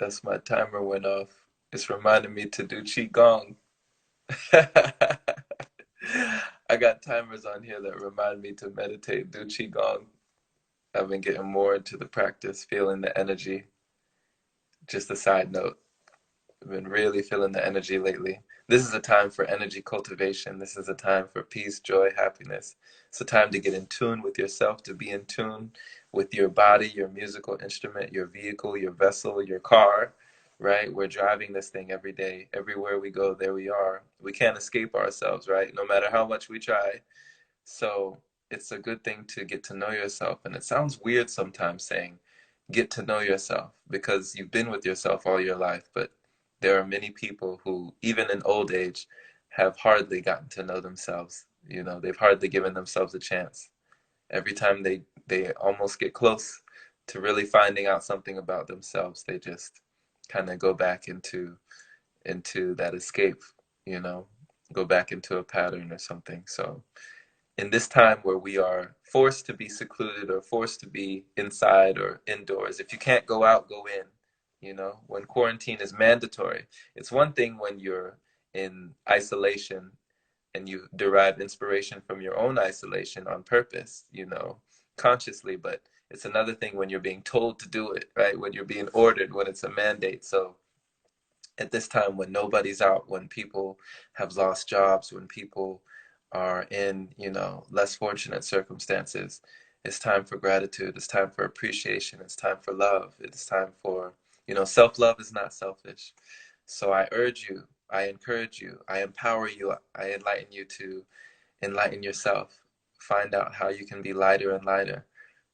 That's my timer went off. It's reminding me to do Qigong. I got timers on here that remind me to meditate, do Qigong. I've been getting more into the practice, feeling the energy. Just a side note, I've been really feeling the energy lately. This is a time for energy cultivation. This is a time for peace, joy, happiness. It's a time to get in tune with yourself, to be in tune with your body, your musical instrument, your vehicle, your vessel, your car, right? We're driving this thing every day. Everywhere we go, there we are. We can't escape ourselves, right? No matter how much we try. So it's a good thing to get to know yourself. And it sounds weird sometimes saying get to know yourself because you've been with yourself all your life. But there are many people who, even in old age, have hardly gotten to know themselves. You know, they've hardly given themselves a chance. Every time they almost get close to really finding out something about themselves, they just kind of go back into that escape, you know, go back into a pattern or something. So in this time where we are forced to be secluded or forced to be inside or indoors, if you can't go out, go in. You know, when quarantine is mandatory, it's one thing when you're in isolation and you derive inspiration from your own isolation on purpose, you know, consciously, but it's another thing when you're being told to do it, right? When you're being ordered, when it's a mandate. So at this time when nobody's out, when people have lost jobs, when people are in, you know, less fortunate circumstances, it's time for gratitude, it's time for appreciation, it's time for love, it's time for, you know, self-love is not selfish. So I urge you, I encourage you, I empower you, I enlighten you to enlighten yourself. Find out how you can be lighter and lighter.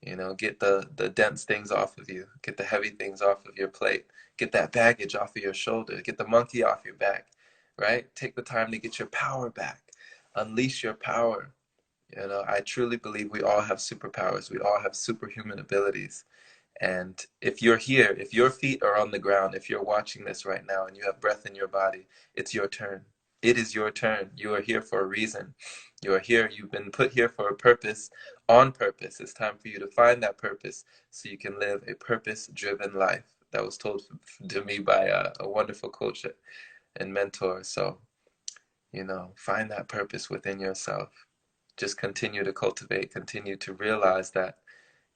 You know, get the dense things off of you, get the heavy things off of your plate, get that baggage off of your shoulder, get the monkey off your back, right? Take the time to get your power back, unleash your power. You know, I truly believe we all have superpowers, we all have superhuman abilities. And if you're here, if your feet are on the ground, if you're watching this right now and you have breath in your body, it's your turn. It is your turn. You are here for a reason. You are here. You've been put here for a purpose, on purpose. It's time for you to find that purpose so you can live a purpose-driven life. That was told to me by a wonderful coach and mentor. So, you know, find that purpose within yourself. Just continue to cultivate, continue to realize that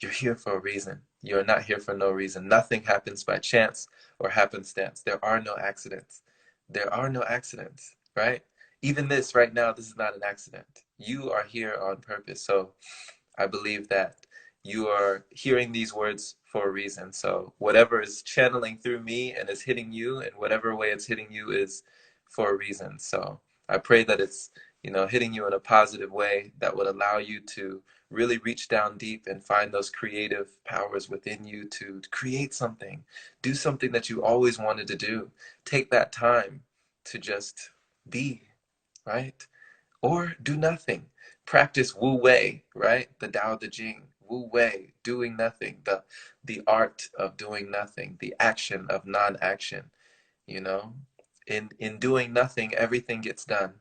you're here for a reason. You're not here for no reason. Nothing happens by chance or happenstance. There are no accidents. There are no accidents, right? Even this right now, this is not an accident. You are here on purpose. So I believe that you are hearing these words for a reason. So whatever is channeling through me and is hitting you in whatever way it's hitting you is for a reason. So I pray that it's, you know, hitting you in a positive way that would allow you to really reach down deep and find those creative powers within you to create something, do something that you always wanted to do. Take that time to just be, right? Or do nothing. Practice Wu Wei, right? The Tao Te Ching. Wu Wei, doing nothing, the art of doing nothing, the action of non-action, you know? In doing nothing, everything gets done.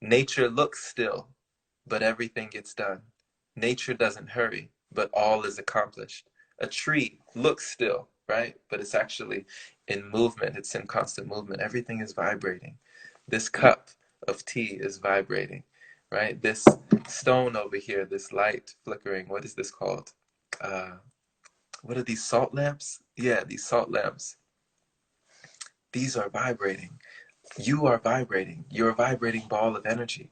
Nature looks still, but everything gets done. Nature doesn't hurry, but all is accomplished. A tree looks still, right? But it's actually in movement, it's in constant movement. Everything is vibrating. This cup of tea is vibrating, right? This stone over here, this light flickering, what is this called? Uh, what are these salt lamps? Yeah, these salt lamps. These are vibrating. You are vibrating. You're a vibrating ball of energy,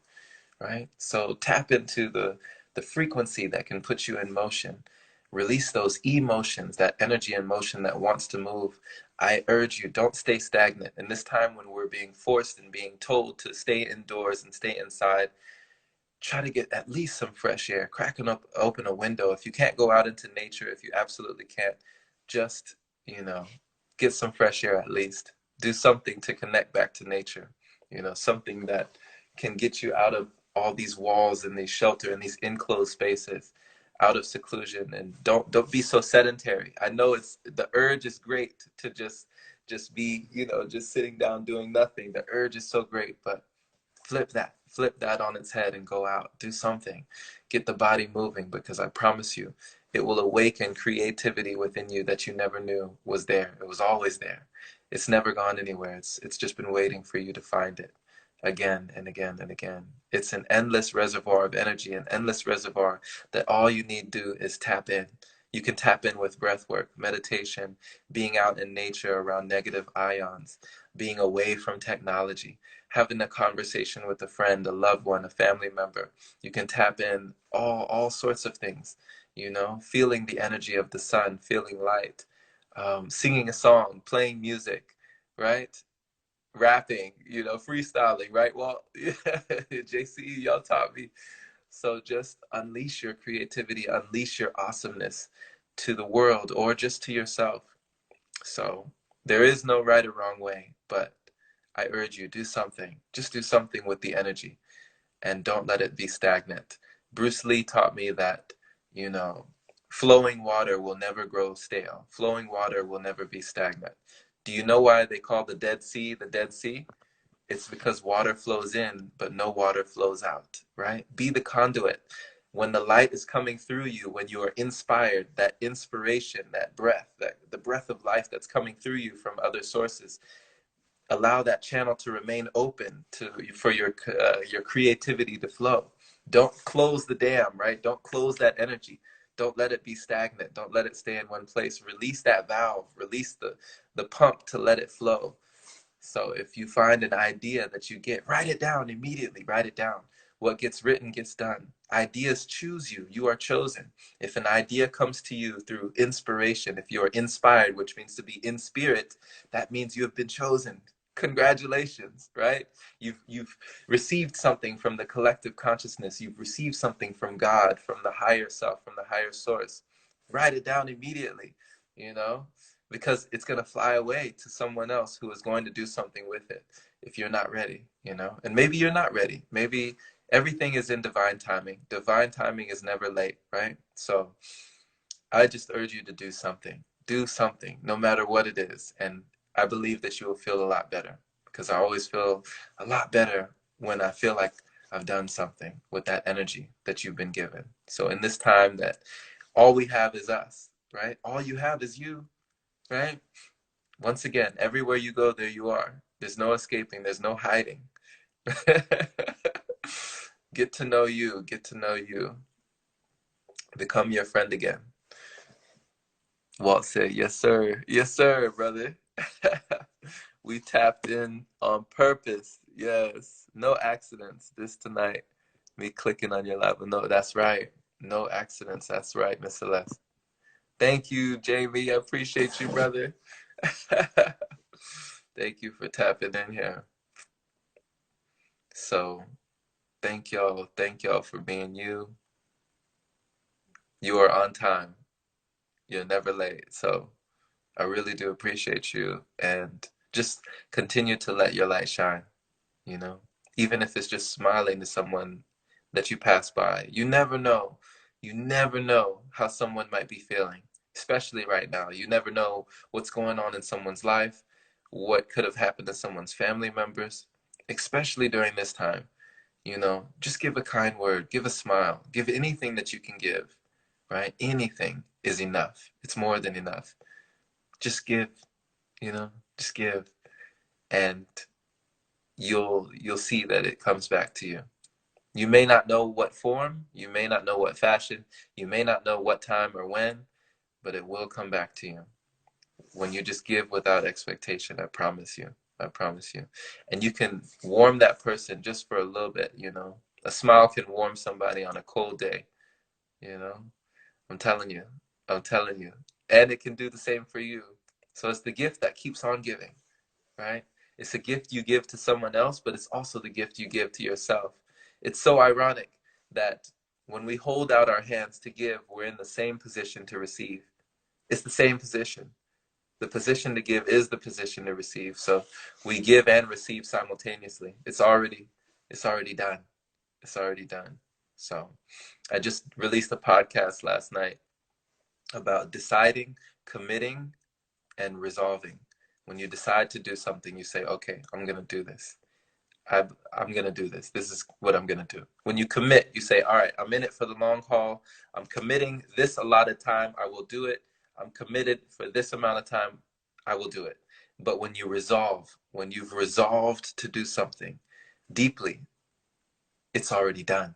right? So tap into the frequency that can put you in motion. Release those emotions, that energy and motion that wants to move. I urge you, don't stay stagnant. In this time when we're being forced and being told to stay indoors and stay inside, try to get at least some fresh air. Cracking up, open a window. If you can't go out into nature, if you absolutely can't, just, you know, get some fresh air at least. Do something to connect back to nature. You know, something that can get you out of all these walls and these shelter and these enclosed spaces, out of seclusion. And don't be so sedentary. I know it's the urge is great to just be, you know, just sitting down doing nothing. The urge is so great, but flip that on its head and go out, do something, get the body moving, because I promise you it will awaken creativity within you that you never knew was there. It was always there. It's never gone anywhere. It's just been waiting for you to find it again and again and again. It's an endless reservoir of energy, an endless reservoir that all you need to do is tap in. You can tap in with breath work, meditation, being out in nature around negative ions, being away from technology, having a conversation with a friend, a loved one, a family member. You can tap in all sorts of things, you know, feeling the energy of the sun, feeling light, singing a song, playing music, right? Rapping, you know, freestyling, right? Well, JCE, y'all taught me. So just unleash your creativity, unleash your awesomeness to the world or just to yourself. So there is no right or wrong way, but I urge you, do something. Just do something with the energy and don't let it be stagnant. Bruce Lee taught me that, you know, flowing water will never grow stale. Flowing water will never be stagnant. Do you know why they call the Dead Sea the Dead Sea? It's because water flows in, but no water flows out, right? Be the conduit. When the light is coming through you, when you are inspired, that inspiration, that breath, that the breath of life that's coming through you from other sources, allow that channel to remain open to for your creativity to flow. Don't close the dam, right? Don't close that energy. Don't let it be stagnant. Don't let it stay in one place. Release that valve. Release the pump to let it flow. So if you find an idea that you get, write it down immediately. Write it down. What gets written gets done. Ideas choose you. You are chosen. If an idea comes to you through inspiration, if you are inspired, which means to be in spirit, that means you have been chosen. Congratulations, right? You've received something from the collective consciousness. You've received something from God, from the higher self, from the higher source. Write it down immediately, you know, because it's going to fly away to someone else who is going to do something with it if you're not ready, you know. And maybe you're not ready. Maybe everything is in divine timing. Divine timing is never late, right? So I just urge you to do something, no matter what it is. And I believe that you will feel a lot better, because I always feel a lot better when I feel like I've done something with that energy that you've been given. So in this time that all we have is us, right? All you have is you, right? Once again, everywhere you go, there you are. There's no escaping, there's no hiding. Get to know you, get to know you. Become your friend again. Walt said, yes, sir, brother. We tapped in on purpose. Yes, no accidents this tonight. Me clicking on your lap. No, that's right. No accidents. That's right, Miss Celeste. Thank you, Jamie. I appreciate you, brother. Thank you for tapping in here. So, thank y'all. Thank y'all for being you. You are on time. You're never late. So, I really do appreciate you. And just continue to let your light shine, you know? Even if it's just smiling to someone that you pass by. You never know. You never know how someone might be feeling, especially right now. You never know what's going on in someone's life, what could have happened to someone's family members, especially during this time. You know, just give a kind word, give a smile, give anything that you can give, right? Anything is enough. It's more than enough. Just give, you know, just give, and you'll see that it comes back to you. You may not know what form, you may not know what fashion, you may not know what time or when, but it will come back to you. When you just give without expectation, I promise you. I promise you. And you can warm that person just for a little bit, you know. A smile can warm somebody on a cold day, you know. I'm telling you. I'm telling you. And it can do the same for you. So it's the gift that keeps on giving, right? It's a gift you give to someone else, but it's also the gift you give to yourself. It's so ironic that when we hold out our hands to give, we're in the same position to receive. It's the same position. The position to give is the position to receive. So we give and receive simultaneously. It's already done. It's already done. So I just released a podcast last night about deciding, committing, and resolving. When you decide to do something, you say, okay, I'm going to do this. I'm going to do this. This is what I'm going to do. When you commit, you say, all right, I'm in it for the long haul. I'm committing this allotted time. I will do it. I'm committed for this amount of time. I will do it. But when you resolve, when you've resolved to do something deeply, it's already done.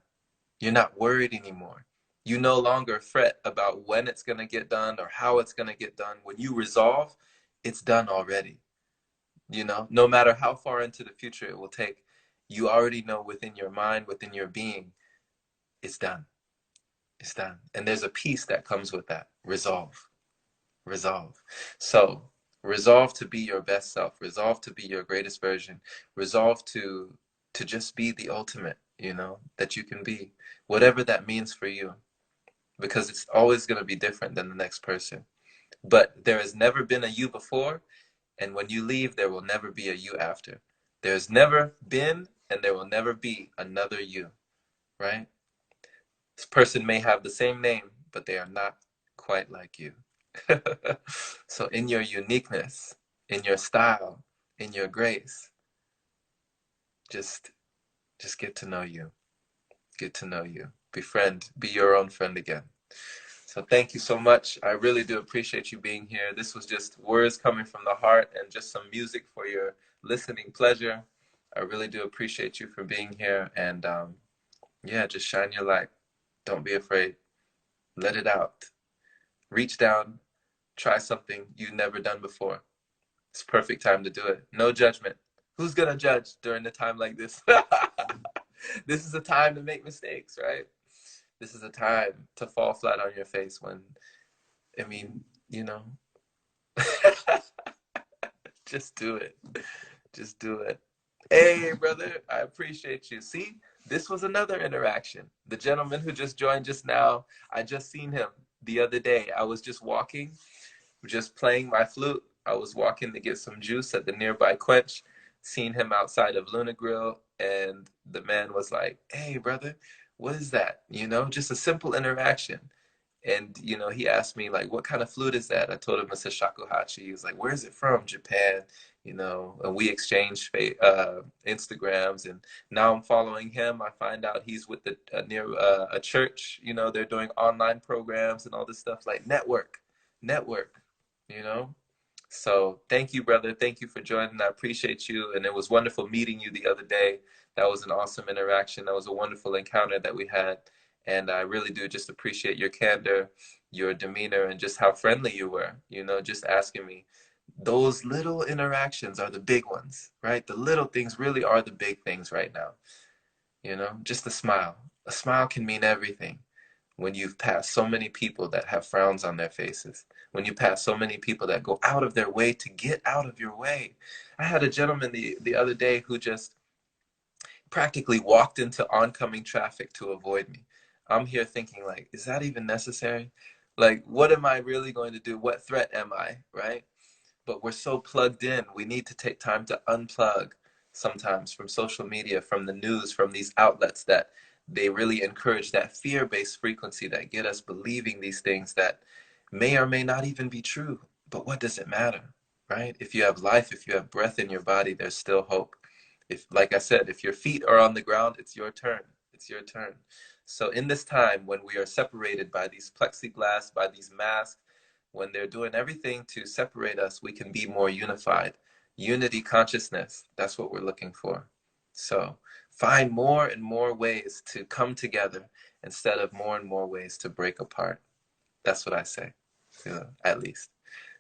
You're not worried anymore. You no longer fret about when it's going to get done or how it's going to get done. When you resolve, it's done already. You know, no matter how far into the future it will take, you already know within your mind, within your being, it's done. It's done. And there's a peace that comes with that. Resolve. Resolve. So, resolve to be your best self. Resolve to be your greatest version. Resolve to just be the ultimate, you know, that you can be. Whatever that means for you, because it's always going to be different than the next person. But there has never been a you before, and when you leave, there will never be a you after. There's never been, and there will never be another you, right? This person may have the same name, but they are not quite like you. So, in your uniqueness, in your style, in your grace, just just get to know you. Get to know you. Befriend. Be your own friend again. So thank you so much. I really do appreciate you being here. This was just words coming from the heart and just some music for your listening pleasure. I really do appreciate you for being here. And yeah, just shine your light. Don't be afraid. Let it out. Reach down. Try something you've never done before. It's perfect time to do it. No judgment. Who's going to judge during a time like this? This is a time to make mistakes, right? This is a time to fall flat on your face when, I mean, you know, just do it. Just do it. Hey, brother, I appreciate you. See, this was another interaction. The gentleman who just joined just now, I just seen him the other day. I was just walking, just playing my flute. I was walking to get some juice at the nearby Quench, seen him outside of Luna Grill, and the man was like, "Hey, brother, what is that?" You know, just a simple interaction. And you know, he asked me like, "What kind of flute is that?" I told him it's a shakuhachi. He was like, "Where is it from?" Japan. You know, and we exchanged Instagrams, and now I'm following him. I find out he's with the near a church. You know, they're doing online programs and all this stuff like network. You know, so thank you, brother. Thank you for joining. I appreciate you, and it was wonderful meeting you the other day. That was an awesome interaction. That was a wonderful encounter that we had. And I really do just appreciate your candor, your demeanor, and just how friendly you were, you know, just asking me. Those little interactions are the big ones, right? The little things really are the big things right now, you know, just a smile. A smile can mean everything when you've passed so many people that have frowns on their faces, when you pass so many people that go out of their way to get out of your way. I had a gentleman the other day who just practically walked into oncoming traffic to avoid me. I'm here thinking like, is that even necessary? Like, what am I really going to do? What threat am I, right? But we're so plugged in. We need to take time to unplug sometimes from social media, from the news, from these outlets that they really encourage that fear-based frequency that get us believing these things that may or may not even be true. But what does it matter, right? If you have life, if you have breath in your body, there's still hope. If, like I said, if your feet are on the ground, it's your turn. It's your turn. So in this time when we are separated by these plexiglass, by these masks, when they're doing everything to separate us, we can be more unified. Unity consciousness, that's what we're looking for. So find more and more ways to come together instead of more and more ways to break apart. That's what I say, at least.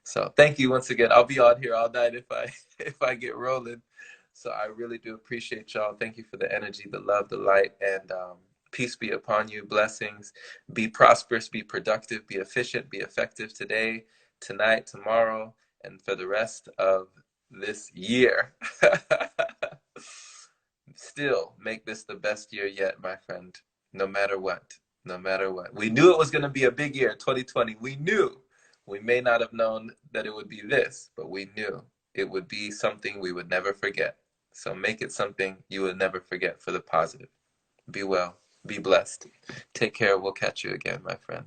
So thank you once again. I'll be on here all night if I if I get rolling. So I really do appreciate y'all. Thank you for the energy, the love, the light, and peace be upon you. Blessings. Be prosperous, be productive, be efficient, be effective today, tonight, tomorrow, and for the rest of this year. Still make this the best year yet, my friend. No matter what. No matter what. We knew it was going to be a big year, 2020. We knew. We may not have known that it would be this, but we knew it would be something we would never forget. So make it something you would never forget for the positive. Be well. Be blessed. Take care. We'll catch you again, my friend.